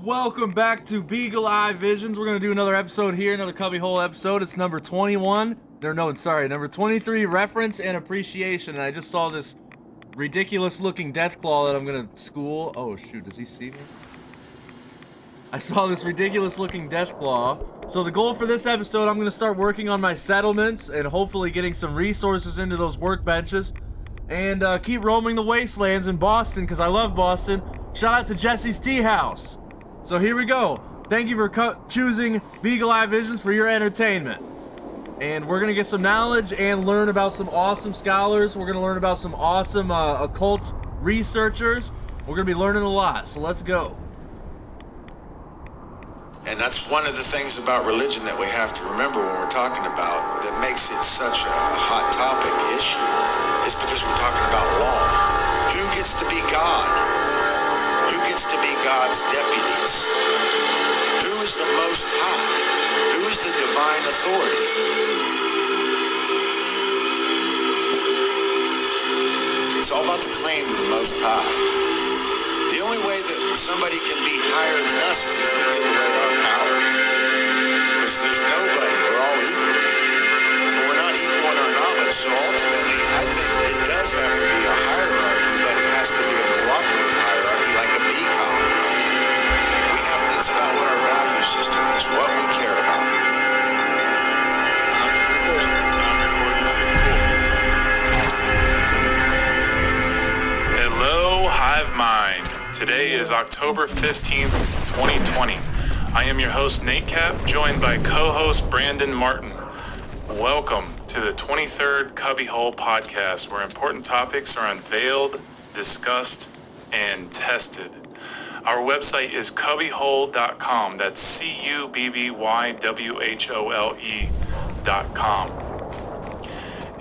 Welcome back to Beagle Eye Visions. We're going to do another episode here, another CubbyWhole episode. It's number 21. Number 23, Reference and Appreciation. And I just saw this ridiculous-looking Deathclaw that I'm going to school. Oh, shoot, does he see me? I saw this ridiculous-looking Deathclaw. So the goal for this episode, I'm going to start working on my settlements and hopefully getting some resources into those workbenches. And keep roaming the wastelands in Boston, because I love Boston. Shout out to Jesse's Tea House. So here we go. Thank you for choosing Beagle Eye Visions for your entertainment. And we're going to get some knowledge and learn about some awesome scholars. We're going to learn about some awesome occult researchers. We're going to be learning a lot, so let's go. And that's one of the things about religion that we have to remember when we're talking about that makes it such a hot topic issue. It's because we're talking about law. Who gets to be God? Who gets to be God's deputies? Who is the Most High? Who is the divine authority? It's all about the claim to the Most High. The only way that somebody can be higher than us is if we give away our power. Because there's nobody, we're all equal. But we're not equal in our knowledge, so ultimately I think it does have to be a hierarchy, but it has to be a cooperative hierarchy, like a bee colony. It's about what our value system is, what we care about. I'm recording too. Cool. Hello, Hive Mind. Today is October 15th, 2020. I am your host, Nate Cap, joined by co-host Brandon Martin. Welcome to the 23rd CubbyWhole podcast, where important topics are unveiled, discussed, and tested. Our website is CubbyWhole.com. That's CubbyWhole.com.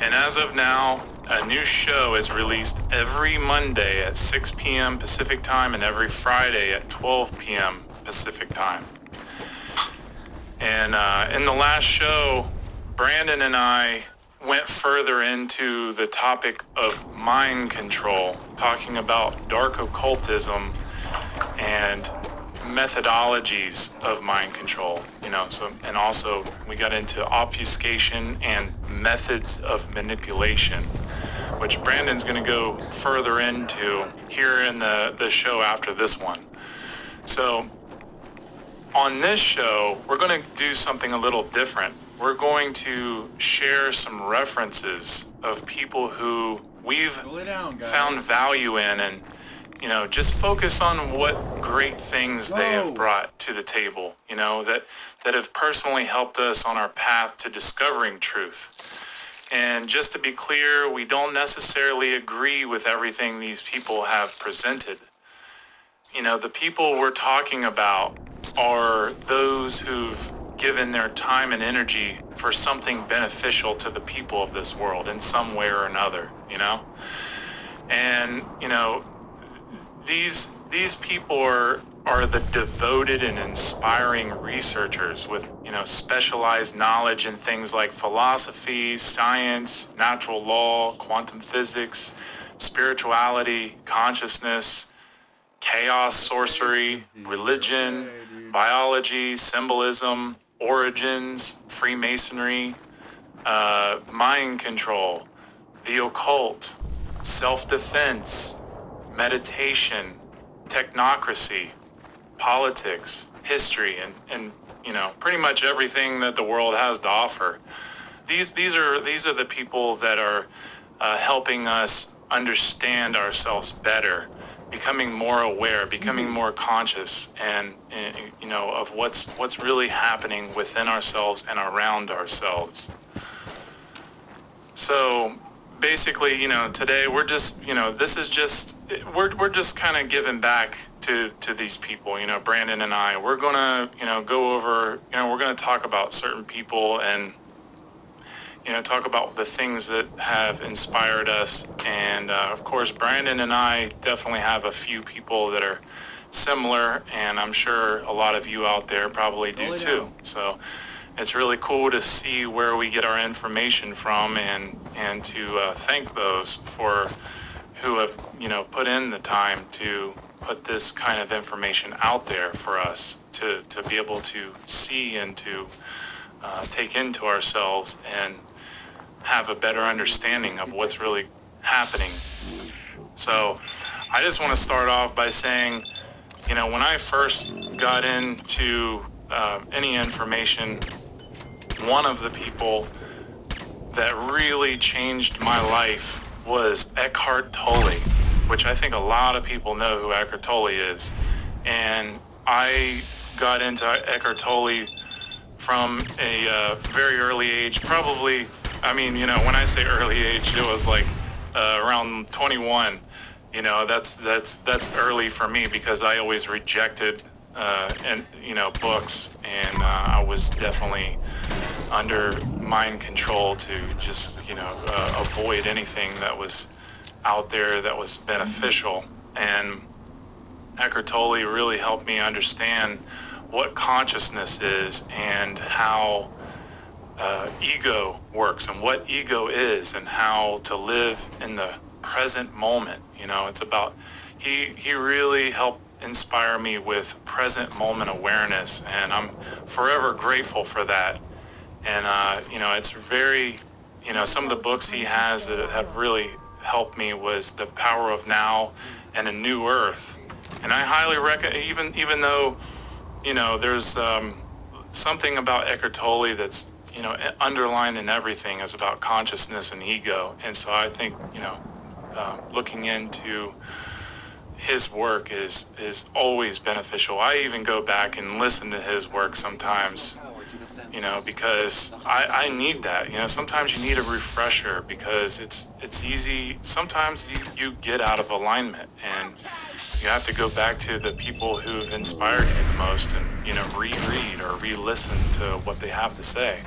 And as of now, a new show is released every Monday at 6 p.m. Pacific time and every Friday at 12 p.m. Pacific time. And in the last show, Brandon and I went further into the topic of mind control, talking about dark occultism and methodologies of mind control, and also we got into obfuscation and methods of manipulation, which Brandon's going to go further into here in the show after this one. So on this show, we're going to do something a little different. We're going to share some references of people who we've found value in, and just focus on what great things they have brought to the table, that have personally helped us on our path to discovering truth. And just to be clear, we don't necessarily agree with everything these people have presented. The people we're talking about are those who've given their time and energy for something beneficial to the people of this world in some way or another, And, these people are the devoted and inspiring researchers with, specialized knowledge in things like philosophy, science, natural law, quantum physics, spirituality, consciousness, chaos, sorcery, religion, biology, symbolism, origins, Freemasonry, mind control, the occult, self-defense, meditation, technocracy, politics, history, and pretty much everything that the world has to offer. These are the people that are helping us understand ourselves better, becoming more aware, becoming more conscious, and of what's really happening within ourselves and around ourselves. So basically, today we're just, we're just kind of giving back to these people, Brandon and I. We're going to, go over, we're going to talk about certain people and, talk about the things that have inspired us. And, of course, Brandon and I definitely have a few people that are similar, and I'm sure a lot of you out there probably do too. So it's really cool to see where we get our information from, and to thank those who have put in the time to put this kind of information out there for us to be able to see and to take into ourselves and have a better understanding of what's really happening. So I just want to start off by saying, you know, when I first got into any information, one of the people that really changed my life was Eckhart Tolle, which I think a lot of people know who Eckhart Tolle is. And I got into Eckhart Tolle from a very early age, probably, I mean, you know, when I say early age, it was like around 21. You know, that's early for me because I always rejected books, and I was definitely under mind control to just, avoid anything that was out there that was beneficial. And Eckhart Tolle really helped me understand what consciousness is and how ego works and what ego is and how to live in the present moment. You know, it's about, he really helped inspire me with present moment awareness, and I'm forever grateful for that. And it's very, some of the books he has that have really helped me was The Power of Now and A New Earth. And I highly recommend, even though, there's something about Eckhart Tolle that's, underlined in everything is about consciousness and ego. And so I think, looking into his work is always beneficial. I even go back and listen to his work sometimes, because I need that. Sometimes you need a refresher because it's easy. Sometimes you get out of alignment and you have to go back to the people who've inspired you the most and, reread or re-listen to what they have to say.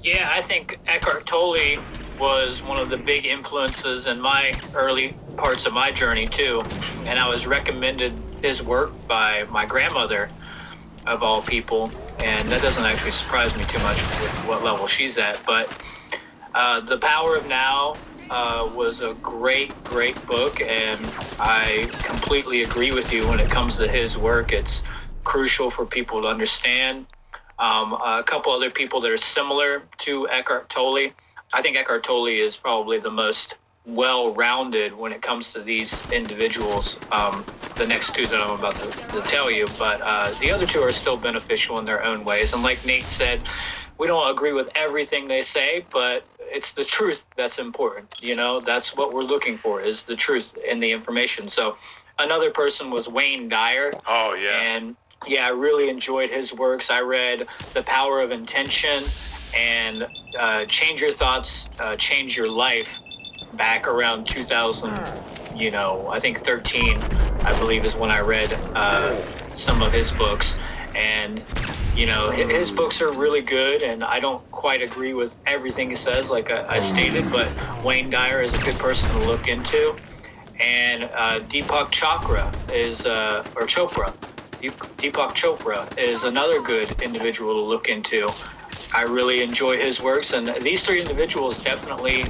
Yeah, I think Eckhart Tolle was one of the big influences in my early parts of my journey too. And I was recommended his work by my grandmother, of all people. And that doesn't actually surprise me too much with what level she's at. But The Power of Now was a great book. And I completely agree with you when it comes to his work. It's crucial for people to understand. A couple other people that are similar to Eckhart Tolle. I think Eckhart Tolle is probably the most well-rounded when it comes to these individuals. The next two that I'm about to tell you, but the other two are still beneficial in their own ways. And like Nate said, we don't agree with everything they say, but it's the truth that's important. That's what we're looking for, is the truth in the information. So another person was Wayne Dyer. Oh, yeah. And yeah, I really enjoyed his works. I read The Power of Intention and Change Your Thoughts, Change Your Life back around 2000, I think 13, I believe is when I read some of his books. And, his books are really good, and I don't quite agree with everything he says, like I stated, but Wayne Dyer is a good person to look into. And Deepak Chopra is another good individual to look into. I really enjoy his works, and these three individuals definitely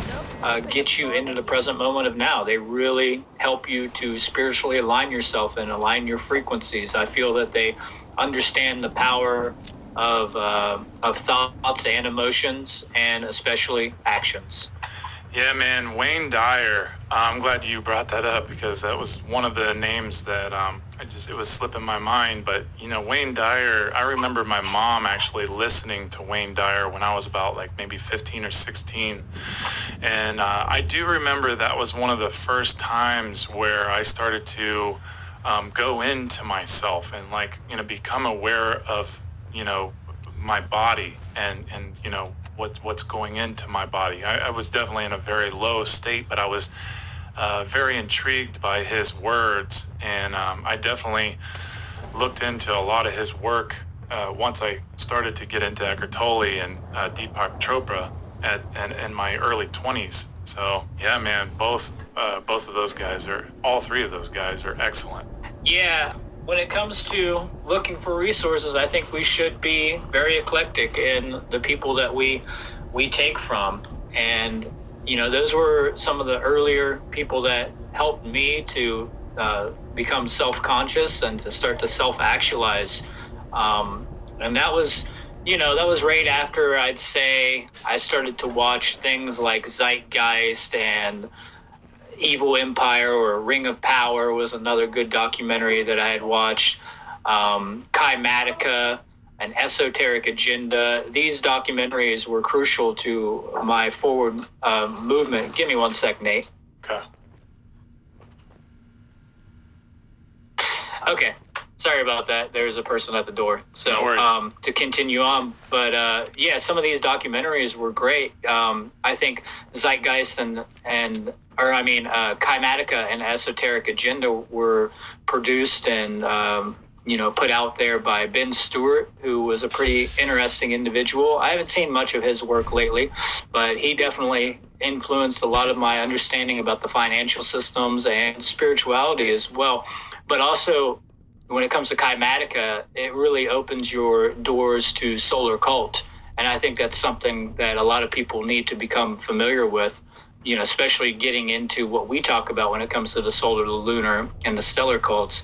get you into the present moment of now. They really help you to spiritually align yourself and align your frequencies. I feel that they understand the power of thoughts and emotions, and especially actions. Yeah, man, Wayne Dyer. I'm glad you brought that up because that was one of the names that it was slipping my mind. But, Wayne Dyer, I remember my mom actually listening to Wayne Dyer when I was about like maybe 15 or 16. And I do remember that was one of the first times where I started to go into myself and become aware of, my body and what's going into my body. I was definitely in a very low state, but I was very intrigued by his words, and I definitely looked into a lot of his work once I started to get into Eckhart Tolle and Deepak Chopra in my early 20s. So yeah, man, both of those guys all three of those guys are excellent. Yeah. When it comes to looking for resources, I think we should be very eclectic in the people that we take from. And, those were some of the earlier people that helped me to become self-conscious and to start to self-actualize. And that was, that was right after, I'd say, I started to watch things like Zeitgeist and Evil Empire, or Ring of Power was another good documentary that I had watched. Kymatica, An Esoteric Agenda. These documentaries were crucial to my forward movement. Give me 1 sec, Nate. Okay. Sorry about that. There's a person at the door. So to continue on, but some of these documentaries were great. I think Zeitgeist Kymatica and Esoteric Agenda were produced and put out there by Ben Stewart, who was a pretty interesting individual. I haven't seen much of his work lately, but he definitely influenced a lot of my understanding about the financial systems and spirituality as well. But also, when it comes to Kymatica, it really opens your doors to solar cult. And I think that's something that a lot of people need to become familiar with, especially getting into what we talk about when it comes to the solar, the lunar, and the stellar cults.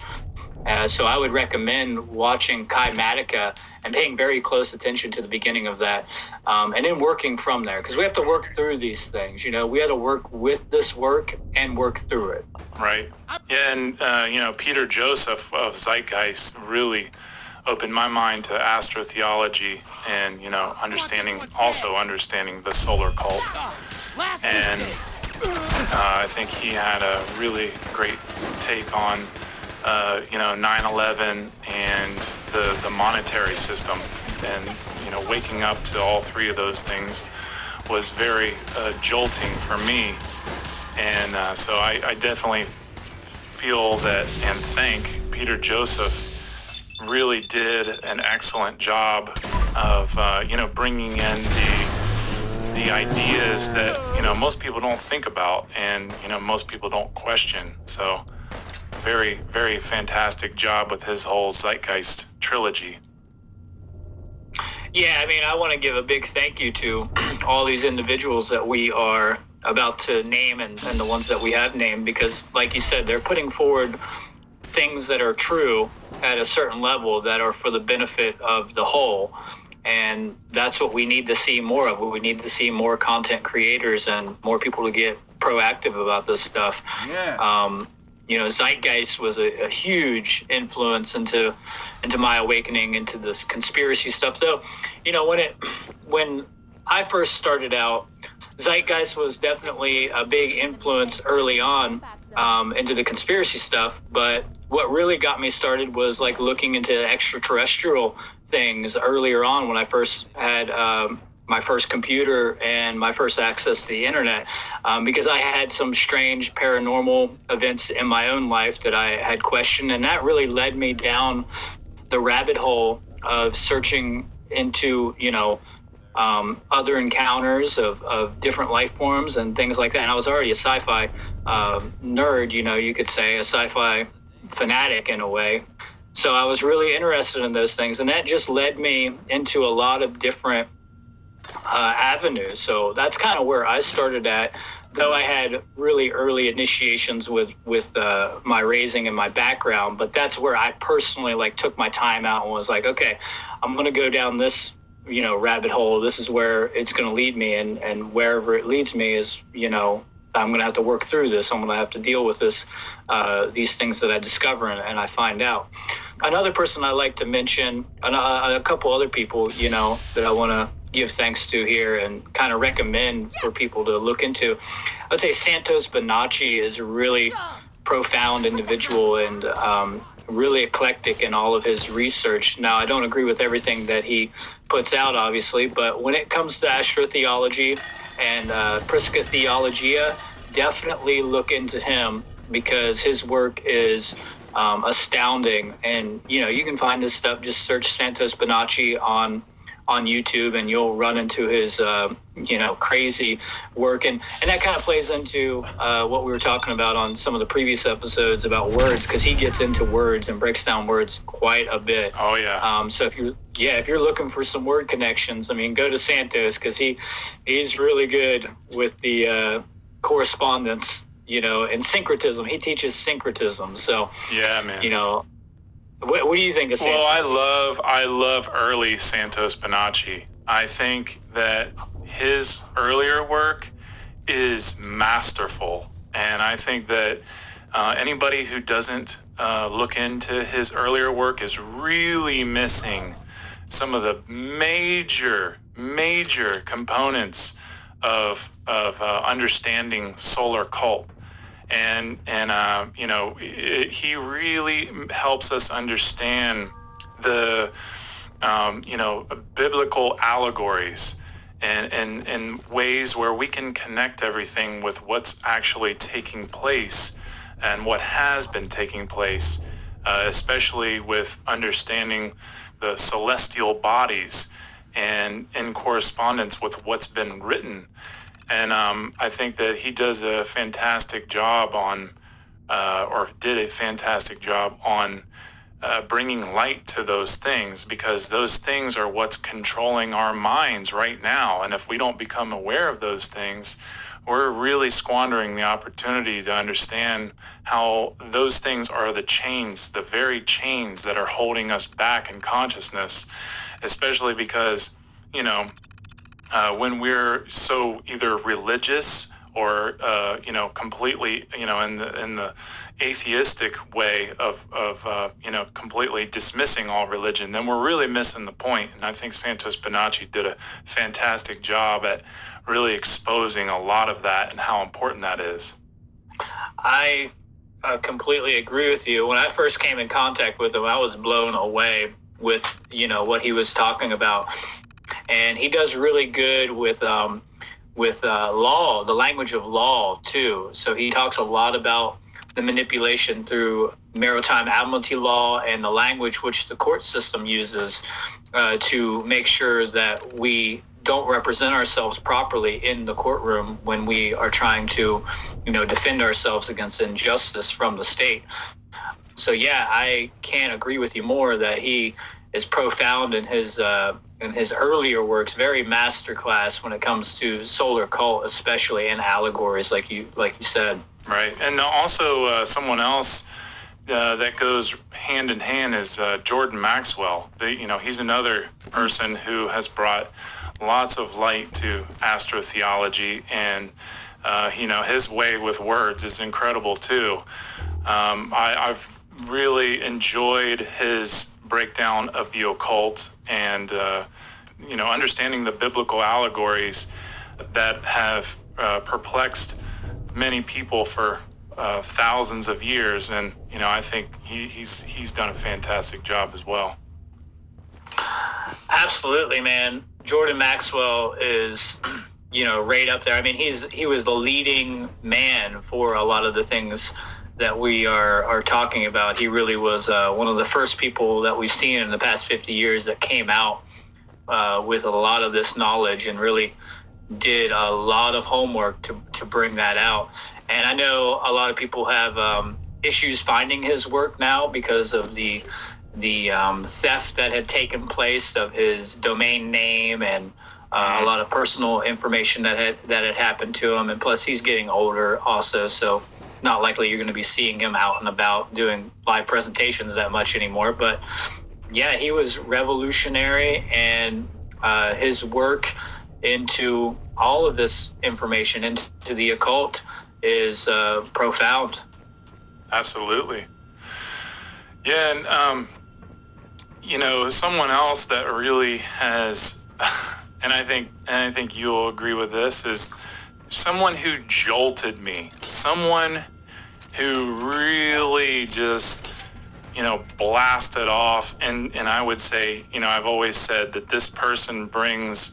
So I would recommend watching Kymatica and paying very close attention to the beginning of that, and then working from there, because we have to work through these things. We have to work with this work and work through it. Right. Yeah, and Peter Joseph of Zeitgeist really opened my mind to astrotheology and understanding the solar cult. And I think he had a really great take on 9/11 and the monetary system, and waking up to all three of those things was very jolting for me. And so I definitely feel that and thank Peter Joseph really did an excellent job of bringing in the ideas that most people don't think about and most people don't question. So very, very fantastic job with his whole Zeitgeist trilogy. Yeah, I want to give a big thank you to all these individuals that we are about to name and the ones that we have named, because like you said, they're putting forward things that are true at a certain level that are for the benefit of the whole. And that's what we need to see more of. We need to see more content creators and more people to get proactive about this stuff. Yeah. Zeitgeist was a huge influence into my awakening into this conspiracy stuff. Though, when I first started out, Zeitgeist was definitely a big influence early on into the conspiracy stuff. But what really got me started was like looking into extraterrestrial things earlier on when I first had my first computer and my first access to the internet, because I had some strange paranormal events in my own life that I had questioned, and that really led me down the rabbit hole of searching into, other encounters of different life forms and things like that. And I was already a sci-fi nerd, you could say, a sci-fi fanatic in a way. So I was really interested in those things, and that just led me into a lot of different avenues. So that's kind of where I started at, though I had really early initiations with my raising and my background. But that's where I personally took my time out and was like, okay, I'm going to go down this rabbit hole. This is where it's going to lead me, and wherever it leads me is I'm going to have to work through this. I'm going to have to deal with this, these things that I discover and I find out. Another person I like to mention, a couple other people, that I want to give thanks to here and kind of recommend for people to look into. I would say Santos Bonacci is a really profound individual and really eclectic in all of his research. Now, I don't agree with everything that he puts out, obviously, but when it comes to astrotheology and Prisca Theologia, definitely look into him because his work is astounding. And, you can find his stuff. Just search Santos Bonacci on YouTube and you'll run into his, crazy work. And that kind of plays into what we were talking about on some of the previous episodes about words, because he gets into words and breaks down words quite a bit. Oh, yeah. So if you're looking for some word connections, go to Santos, because he's really good with the correspondence, and syncretism. He teaches syncretism. So, Yeah, man. What do you think of Santos? Well, I love early Santos Bonacci. I think that his earlier work is masterful, and I think that anybody who doesn't look into his earlier work is really missing some of the major components of understanding solar cult. And he really helps us understand the biblical allegories and ways where we can connect everything with what's actually taking place and what has been taking place, especially with understanding the celestial bodies and in correspondence with what's been written. And I think that he does a fantastic job on, or did a fantastic job on bringing light to those things, because those things are what's controlling our minds right now. And if we don't become aware of those things, we're really squandering the opportunity to understand how those things are the chains, the very chains that are holding us back in consciousness, especially because, when we're so either religious or completely in the atheistic way of completely dismissing all religion, then we're really missing the point. And I think Santos Bonacci did a fantastic job at really exposing a lot of that and how important that is. I completely agree with you. When I first came in contact with him, I was blown away with what he was talking about. And he does really good with law, the language of law too. So he talks a lot about the manipulation through maritime admiralty law and the language which the court system uses to make sure that we don't represent ourselves properly in the courtroom when we are trying to, defend ourselves against injustice from the state. So yeah, I can't agree with you more that he is profound in his earlier works, very masterclass when it comes to solar cult, especially in allegories, like you said. Right, and also someone else that goes hand in hand is Jordan Maxwell. He's another person who has brought lots of light to astrotheology, and his way with words is incredible too. I've really enjoyed his breakdown of the occult and understanding the biblical allegories that have perplexed many people for thousands of years, and I think he's done a fantastic job as well. Absolutely, man. Jordan Maxwell is right up there. I mean, he was the leading man for a lot of the things that we are talking about. He really was one of the first people that we've seen in the past 50 years that came out with a lot of this knowledge and really did a lot of homework to bring that out. And I know a lot of people have issues finding his work now because of the theft that had taken place of his domain name and a lot of personal information that had happened to him. And plus, he's getting older also, so not likely you're going to be seeing him out and about doing live presentations that much anymore. But yeah, he was revolutionary, and his work into all of this information, into the occult, is profound. Absolutely. Yeah, and someone else that really has, and I think you'll agree with this, is someone who jolted me, someone who really just, blasted off. And I would say, I've always said that this person brings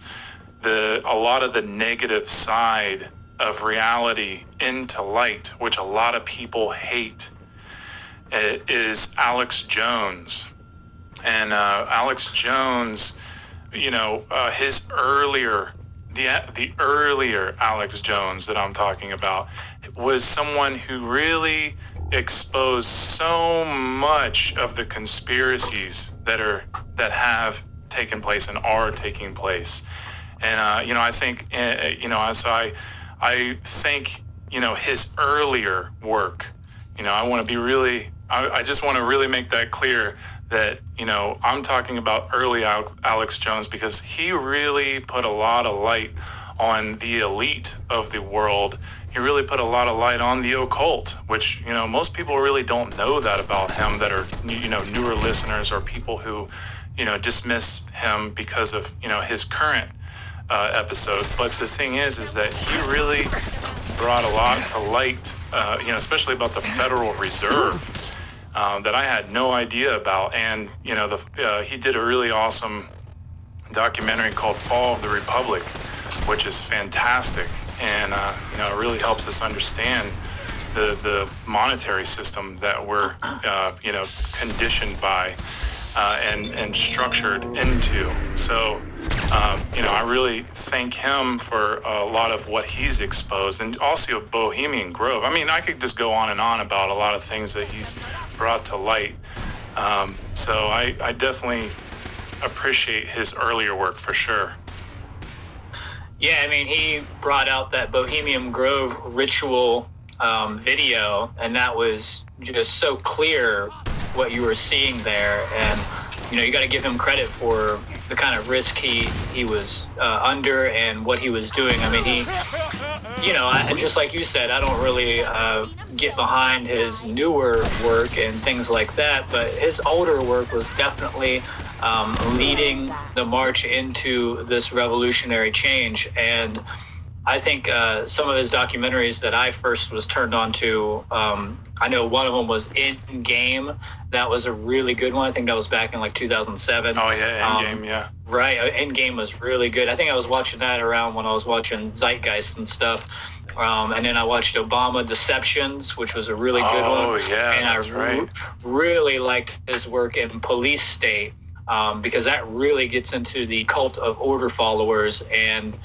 a lot of the negative side of reality into light, which a lot of people hate. It is Alex Jones. And Alex Jones, his earlier, the earlier Alex Jones that I'm talking about was someone who really exposed so much of the conspiracies that have taken place and are taking place. And I think so I think his earlier work. I want to be really, I just want to really make that clear that, I'm talking about early Alex Jones, because he really put a lot of light on the elite of the world. He really put a lot of light on the occult, which, most people really don't know that about him, that are, newer listeners, or people who, dismiss him because of, his current episodes. But the thing is that he really brought a lot to light, especially about the Federal Reserve, that I had no idea about. And, he did a really awesome documentary called Fall of the Republic, which is fantastic. And, it really helps us understand the monetary system that we're, conditioned by and structured into. So, I really thank him for a lot of what he's exposed, and also Bohemian Grove. I mean, I could just go on and on about a lot of things that he's brought to light. So I definitely appreciate his earlier work for sure. Yeah, I mean, he brought out that Bohemian Grove ritual video, and that was just so clear what you were seeing there. And, you got to give him credit for the kind of risk he was under and what he was doing. I mean, he, just like you said, I don't really get behind his newer work and things like that, but his older work was definitely leading the march into this revolutionary change. And I think some of his documentaries that I first was turned on to, I know one of them was In Game. That was a really good one. I think that was back in like 2007. Oh, yeah, In Game, yeah. Right, In Game was really good. I think I was watching that around when I was watching Zeitgeist and stuff. And then I watched Obama Deceptions, which was a really good one. Oh, yeah, and that's right. Really liked his work in Police State, because that really gets into the cult of order followers and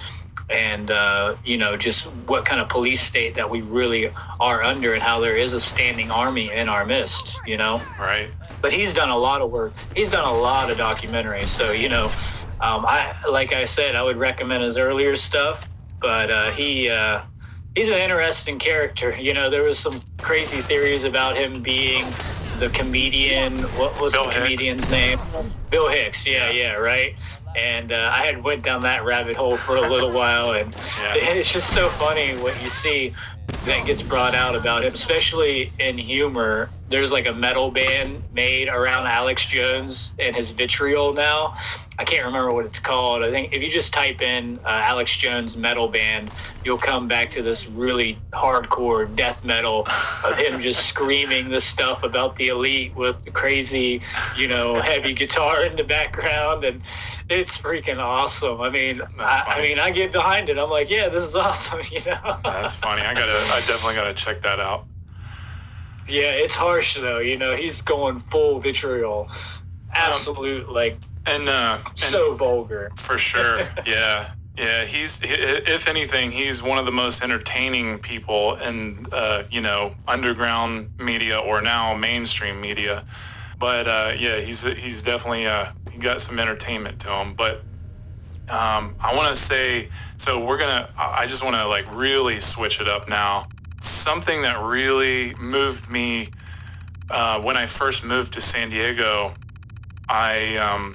just what kind of police state that we really are under, and how there is a standing army in our midst, Right. But he's done a lot of work. He's done a lot of documentaries. So, like I said, I would recommend his earlier stuff, but he's an interesting character. There was some crazy theories about him being the comedian. What was Bill the Hicks. comedian's name? Bill Hicks. Yeah, right. And I had went down that rabbit hole for a little while, and it's just so funny what you see that gets brought out about him, especially in humor. There's like a metal band made around Alex Jones and his vitriol now. I can't remember what it's called. I think if you just type in Alex Jones metal band, you'll come back to this really hardcore death metal of him just screaming this stuff about the elite with the crazy, heavy guitar in the background, and it's freaking awesome. I mean, I get behind it. I'm like, yeah, this is awesome. That's funny. I definitely gotta check that out. Yeah, it's harsh though. He's going full vitriol, absolute so vulgar. For sure. Yeah. He's, if anything, he's one of the most entertaining people in underground media, or now mainstream media. But he's definitely he got some entertainment to him. But I want to say, so I just want to really switch it up now. Something that really moved me when I first moved to San Diego, I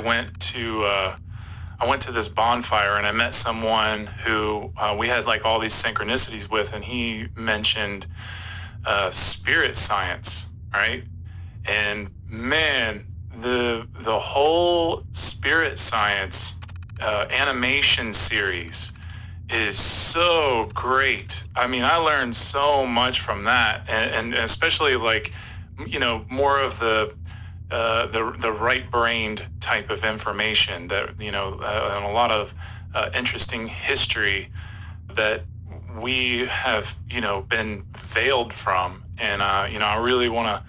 went to this bonfire, and I met someone who we had all these synchronicities with, and he mentioned spirit science, right? And man, the whole spirit science animation series is so great. I mean, I learned so much from that, and especially more of the right-brained type of information that and a lot of interesting history that we have been veiled from. And I really want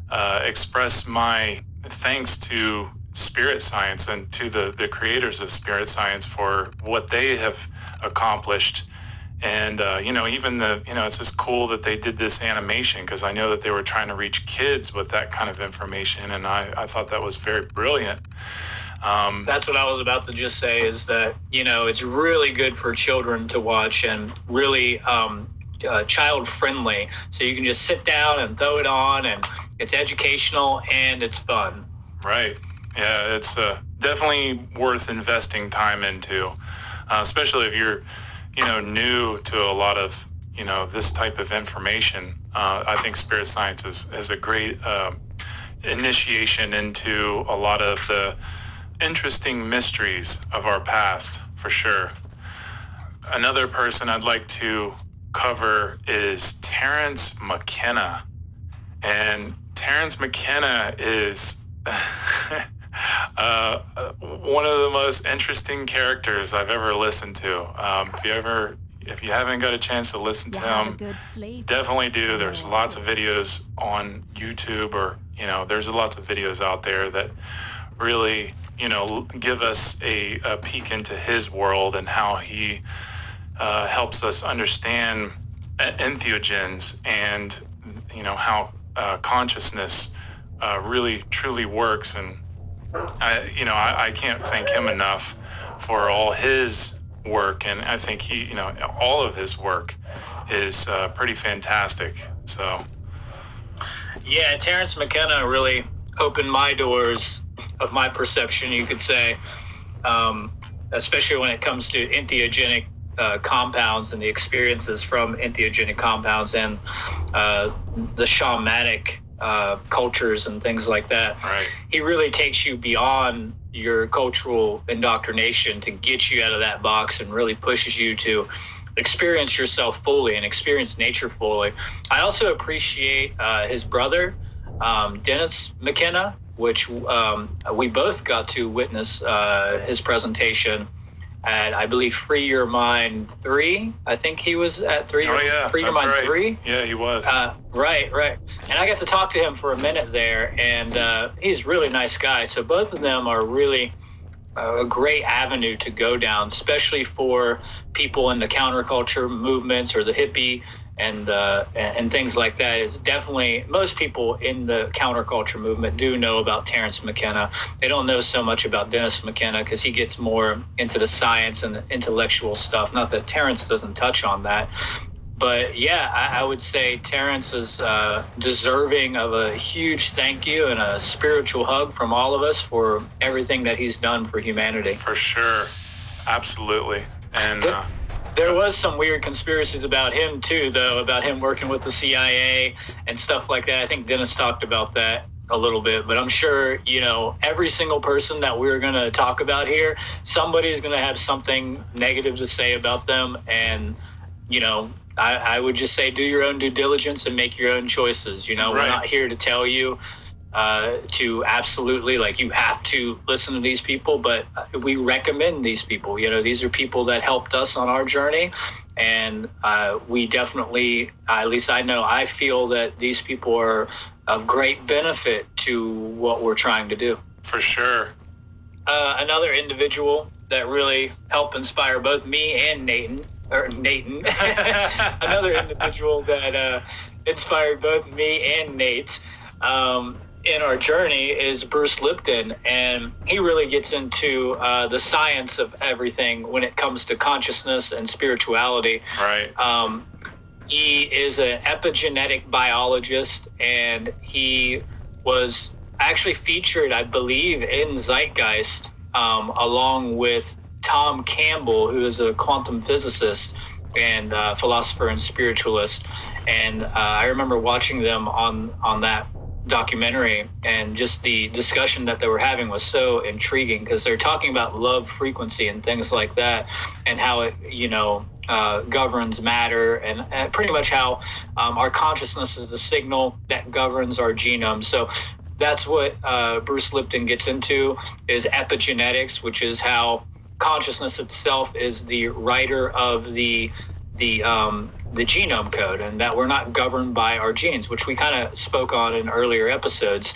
to express my thanks to spirit science and to the creators of spirit science for what they have accomplished. And even it's just cool that they did this animation, because I know that they were trying to reach kids with that kind of information, and I thought that was very brilliant. That's what I was about to just say, is that, it's really good for children to watch, and really child friendly. So you can just sit down and throw it on, and it's educational and it's fun. Right. Yeah, it's definitely worth investing time into, especially if you're, new to a lot of, this type of information. I think spirit science is a great initiation into a lot of the interesting mysteries of our past, for sure. Another person I'd like to cover is Terence McKenna. And Terence McKenna is one of the most interesting characters I've ever listened to. If you haven't got a chance to listen to him, definitely do. There's lots of videos on YouTube, or there's lots of videos out there that really give us a peek into his world and how he helps us understand entheogens, and how consciousness really truly works. And I can't thank him enough for all his work, and I think he all of his work is pretty fantastic. So yeah, Terence McKenna really opened my doors of my perception, you could say, especially when it comes to entheogenic compounds and the experiences from entheogenic compounds, and the shamanic cultures and things like that. Right. He really takes you beyond your cultural indoctrination to get you out of that box, and really pushes you to experience yourself fully and experience nature fully. I also appreciate his brother, Dennis McKenna, which we both got to witness his presentation at, I believe, Free Your Mind 3. I think he was at Free Your Mind 3. Yeah, he was. Right. And I got to talk to him for a minute there, and he's a really nice guy. So both of them are really a great avenue to go down, especially for people in the counterculture movements or the hippie and things like that. It's definitely, most people in the counterculture movement do know about Terence McKenna. They don't know so much about Dennis McKenna, because he gets more into the science and the intellectual stuff. Not that Terence doesn't touch on that. But yeah, I would say Terence is deserving of a huge thank you and a spiritual hug from all of us for everything that he's done for humanity. For sure. Absolutely. And there was some weird conspiracies about him too, though, about him working with the CIA and stuff like that. I think Dennis talked about that a little bit, but I'm sure, every single person that we're going to talk about here, somebody is going to have something negative to say about them. And, I would just say, do your own due diligence and make your own choices. We're not here to tell you to absolutely, you have to listen to these people, but we recommend these people. These are people that helped us on our journey, and we definitely, at least I feel that these people are of great benefit to what we're trying to do. For sure. Another individual that really helped inspire both me and Nathan. Another individual that inspired both me and Nate in our journey is Bruce Lipton, and he really gets into the science of everything when it comes to consciousness and spirituality. Right. He is an epigenetic biologist, and he was actually featured, I believe, in Zeitgeist, along with Tom Campbell, who is a quantum physicist and philosopher and spiritualist. And I remember watching them on that documentary, and just the discussion that they were having was so intriguing, because they're talking about love frequency and things like that, and how it governs matter, and pretty much how our consciousness is the signal that governs our genome. So that's what Bruce Lipton gets into, is epigenetics, which is how consciousness itself is the writer of the genome code, and that we're not governed by our genes, which we kind of spoke on in earlier episodes.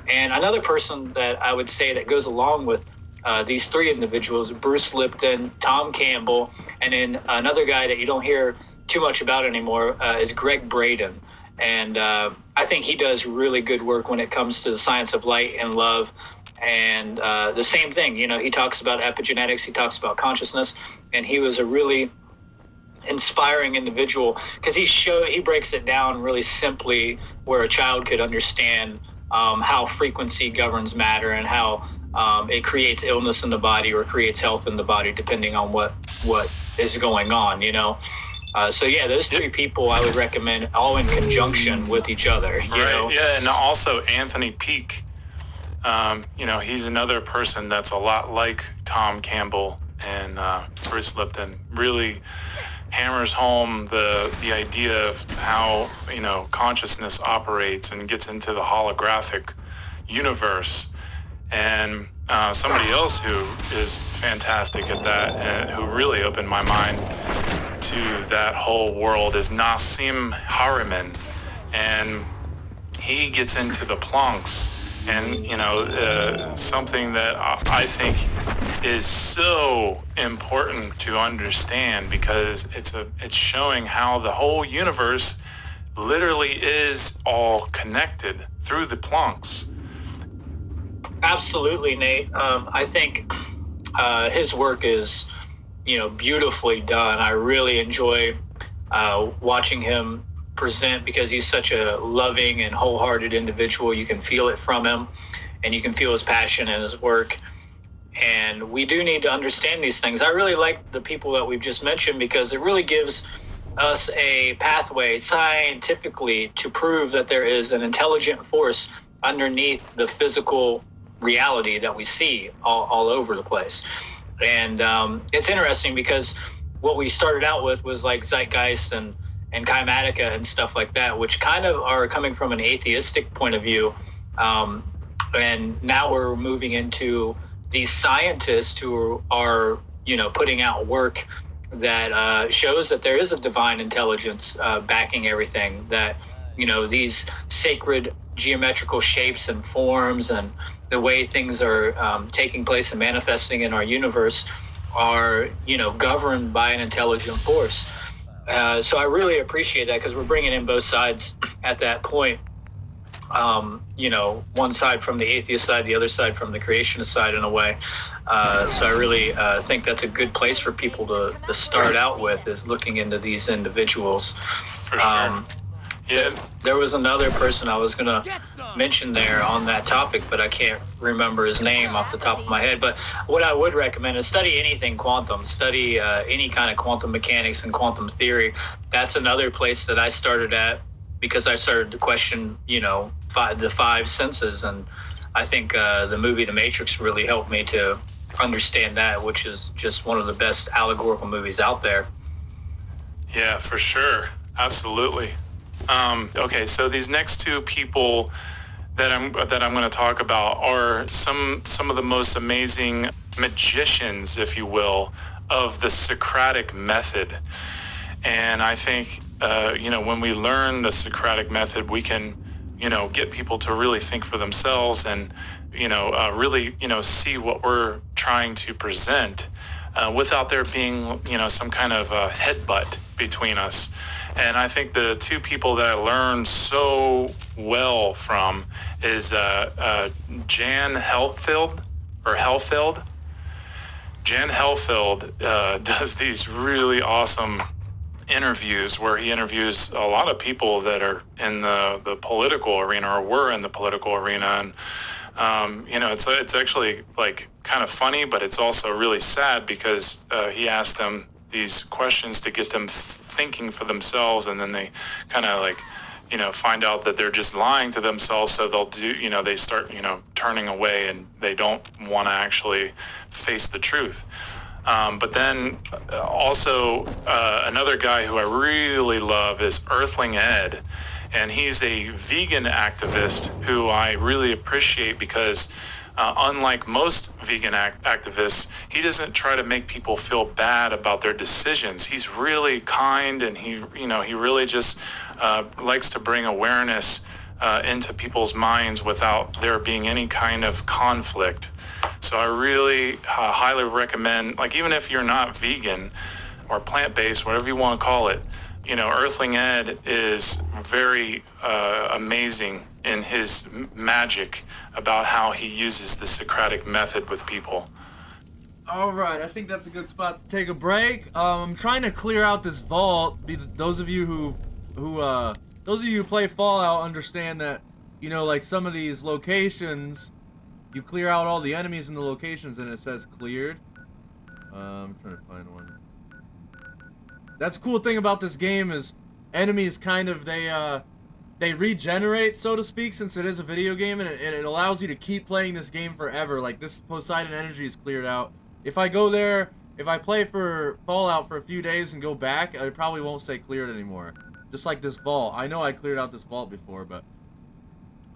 And another person that I would say that goes along with these three individuals, Bruce Lipton, Tom Campbell, and then another guy that you don't hear too much about anymore is Greg Braden. And I think he does really good work when it comes to the science of light and love. And the same thing, he talks about epigenetics, he talks about consciousness, and he was a really inspiring individual because he breaks it down really simply where a child could understand how frequency governs matter and how it creates illness in the body or creates health in the body depending on what is going on. So yeah, those three people I would recommend all in conjunction with each other. You know? Yeah, and also Anthony Peake. He's another person that's a lot like Tom Campbell and Bruce Lipton. Really hammers home the idea of how consciousness operates and gets into the holographic universe. And somebody else who is fantastic at that and who really opened my mind to that whole world is Nassim Haramein, and he gets into the plunks. And, something that I think is so important to understand because it's showing how the whole universe literally is all connected through the plunks. Absolutely, Nate. I think his work is, beautifully done. I really enjoy watching him present because he's such a loving and wholehearted individual. You can feel it from him, and you can feel his passion in his work. And we do need to understand these things. I really like the people that we've just mentioned because it really gives us a pathway scientifically to prove that there is an intelligent force underneath the physical reality that we see all over the place. And it's interesting because what we started out with was like Zeitgeist and Kymatica and stuff like that, which kind of are coming from an atheistic point of view. And now we're moving into these scientists who are putting out work that shows that there is a divine intelligence backing everything, that these sacred geometrical shapes and forms and the way things are taking place and manifesting in our universe are governed by an intelligent force. So I really appreciate that because we're bringing in both sides at that point. One side from the atheist side, the other side from the creationist side in a way. So I really think that's a good place for people to start out with, is looking into these individuals. For sure. Yeah. There was another person I was going to mention there on that topic, but I can't remember his name off the top of my head. But what I would recommend is study anything quantum, study any kind of quantum mechanics and quantum theory. That's another place that I started at because I started to question, the five senses. And I think the movie The Matrix really helped me to understand that, which is just one of the best allegorical movies out there. Yeah, for sure. Absolutely. Okay, so these next two people that I'm going to talk about are some of the most amazing magicians, if you will, of the Socratic method. And I think when we learn the Socratic method, we can get people to really think for themselves and really see what we're trying to present without there being some kind of headbutt between us. And I think the two people that I learned so well from is Jan Helfeld. Jan Helfeld does these really awesome interviews where he interviews a lot of people that are in the political arena or were in the political arena. And it's actually like kind of funny, but it's also really sad because he asked them these questions to get them thinking for themselves, and then they kind of find out that they're just lying to themselves, so they start turning away and they don't want to actually face the truth. But then also another guy who I really love is Earthling Ed, and he's a vegan activist who I really appreciate because unlike most vegan activists, he doesn't try to make people feel bad about their decisions. He's really kind, and he really just likes to bring awareness into people's minds without there being any kind of conflict. So I really highly recommend, even if you're not vegan or plant-based, whatever you want to call it, Earthling Ed is very amazing in his magic about how he uses the Socratic method with people. All right, I think that's a good spot to take a break. I'm trying to clear out this vault. Those of you who play Fallout understand that, you know, like some of these locations, you clear out all the enemies in the locations and it says cleared. I'm trying to find one. That's the cool thing about this game is enemies kind of, they regenerate, so to speak, since it is a video game, and it allows you to keep playing this game forever. Like, this Poseidon energy is cleared out. If I go there, if I play for Fallout for a few days and go back, it probably won't say cleared anymore. Just like this vault. I know I cleared out this vault before, but...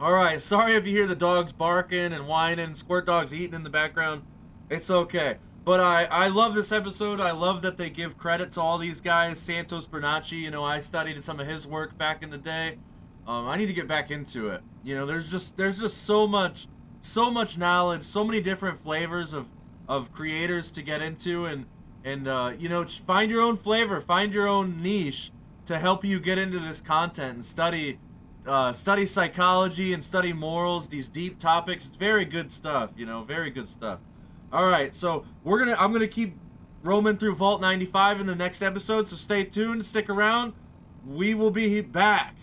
Alright, sorry if you hear the dogs barking and whining, Squirt Dog's eating in the background. It's okay. But I love this episode. I love that they give credit to all these guys. Santos Bernacci, you know, I studied some of his work back in the day. I need to get back into it. You know, there's just so much knowledge, so many different flavors of creators to get into, and you know, find your own flavor, find your own niche to help you get into this content and study psychology and study morals, these deep topics. It's very good stuff, you know, very good stuff. All right, so I'm gonna keep roaming through Vault 95 in the next episode, so stay tuned, stick around. We will be back.